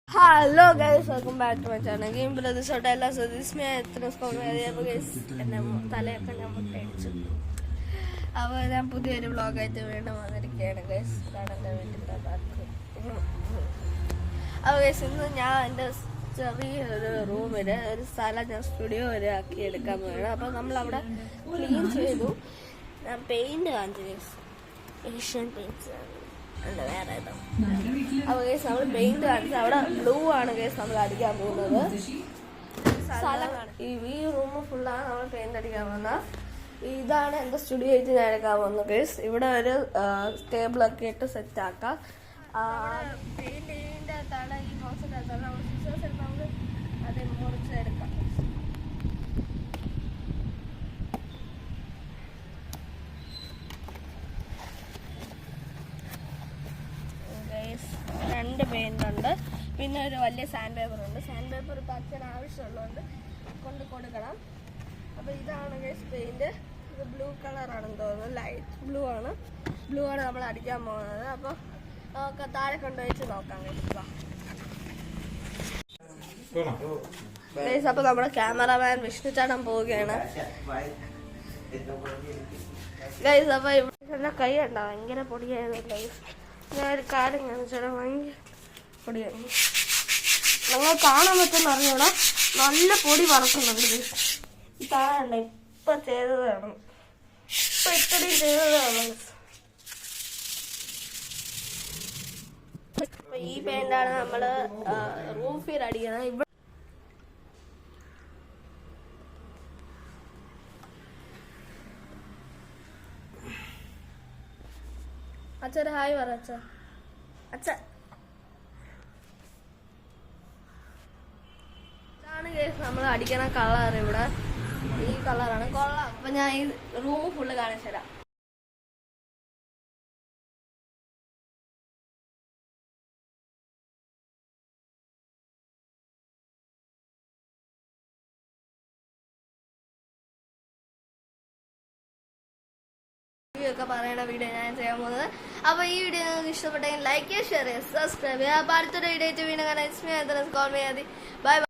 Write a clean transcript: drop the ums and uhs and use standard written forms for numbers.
Hello guys, welcome back to my channel. Game Brothers Hotel. So this me guys എന്നെ തലയൊക്കെ ഞാൻ മുട്ടയടിച്ചു. അപ്പോൾ ഞാൻ പുതിയൊരു വ്ളോഗായിട്ട് വീണ്ടും വന്നിരിക്കുകയാണ് ഗൈസ്. കാണാൻ വീട്ടിൽ അപ്പോൾ ഗൈസ് ഇന്ന് ഞാൻ എൻ്റെ ചെറിയൊരു റൂമിൽ ഒരു സ്ഥലം ഞാൻ സ്റ്റുഡിയോ വരെ ആക്കി എടുക്കാൻ പോവുകയാണ്. അപ്പോൾ നമ്മളവിടെ ക്ലീൻ ചെയ്തു. ഞാൻ പെയിൻറ് കാണിച്ചു ഗൈസ്. ഏഷ്യൻ പെയിൻറ്റ്സ് അല്ല വേറെ ഏതോ. അപ്പോൾ ഗൈസ് നമ്മൾ പെയിന്റ് കാണിച്ചു. അവിടെ ബ്ലൂ ആണ് ഗൈസ് നമ്മൾ അടിക്കാൻ പോകുന്നത്. ഈ റൂം ഫുള്ളാണ് നമ്മൾ പെയിന്റ് അടിക്കാൻ പോകുന്നത്. ഇതാണ് എൻ്റെ സ്റ്റുഡിയോ ആയിട്ട് ഞാൻ എടുക്കാൻ പോകുന്നത് ഗൈസ്. ഇവിടെ ഒരു ടേബിളൊക്കെ ഇട്ട് സെറ്റ് ആക്കാം. പെയിന്റിന്റെ അകത്താണ് ഈ ബോക്സിന്റെ അകത്താണ് നമ്മൾ സിസേഴ്സ് എടുത്ത് നമുക്ക് അത് മുറിച്ചെടുക്കാം. രണ്ട് പെയിന്റ് ഉണ്ട്, പിന്നെ ഒരു വലിയ സാൻഡ് പേപ്പർ ഉണ്ട്. സാൻഡ് പേപ്പർ ഇപ്പം അച്ഛന് ആവശ്യമുള്ളതുകൊണ്ട് കൊണ്ട് കൊടുക്കണം. അപ്പോൾ ഇതാണ് ഗൈസ് പെയിന്റ്. ഇത് ബ്ലൂ കളറാണെന്ന് തോന്നുന്നു, ലൈറ്റ് ബ്ലൂ ആണ്. ബ്ലൂ ആണ് നമ്മൾ അടിക്കാൻ പോകുന്നത്. അപ്പോൾ നമുക്ക് താഴെ കൊണ്ടുവച്ച് നോക്കാം ഗൈസ്. അപ്പോൾ നമ്മുടെ ക്യാമറമാൻ വിഷ്ണു ചേട്ടൻ പോവുകയാണ് ഗൈസ്. അപ്പോൾ ഇവിടെ കൈ ഉണ്ടാവും, ഭയങ്കര പൊടിയായിരുന്നു ഗൈസ്. ഞാൻ ഒരു കാര്യം കാണിച്ചാൽ ഭയങ്കര പൊടിയാണ്. നിങ്ങൾ കാണാൻ പറ്റുമെന്ന് അറിഞ്ഞൂടാ, നല്ല പൊടി പറക്കുന്നുണ്ട്. ഈ താഴണ്ട ഇപ്പൊ ചെയ്തതാണ്, ഇപ്പൊ ഇത്രയും ചെയ്തതാണ്. ഈ പെയിന്റാണ് നമ്മള് റൂഫിൽ അടിക്കുന്നത്. ഇവിടെ അച്ഛൻ ഹായ് പറ. അച്ഛ ഇതാണ് കേസ് നമ്മൾ അടിക്കണ കളർ. ഇവിടെ ഈ കളറാണ് കൊള്ളാം. അപ്പൊ ഞാൻ ഈ റൂം ഫുള്ള് കാണിച്ചു തരാം. ഒക്കെ പറയണ വീഡിയോ ഞാൻ ചെയ്യാൻ പോകുന്നത്. അപ്പൊ ഈ വീഡിയോ നിങ്ങൾക്ക് ഇഷ്ടപ്പെട്ടെങ്കിൽ ലൈക്ക് ചെയ്യുക, ഷെയർ ചെയ്യുക, സബ്സ്ക്രൈബ് ചെയ്യുക. അപ്പൊ അടുത്തൊരു വീഡിയോ വീണ്ടും കാണാൻ ബൈ.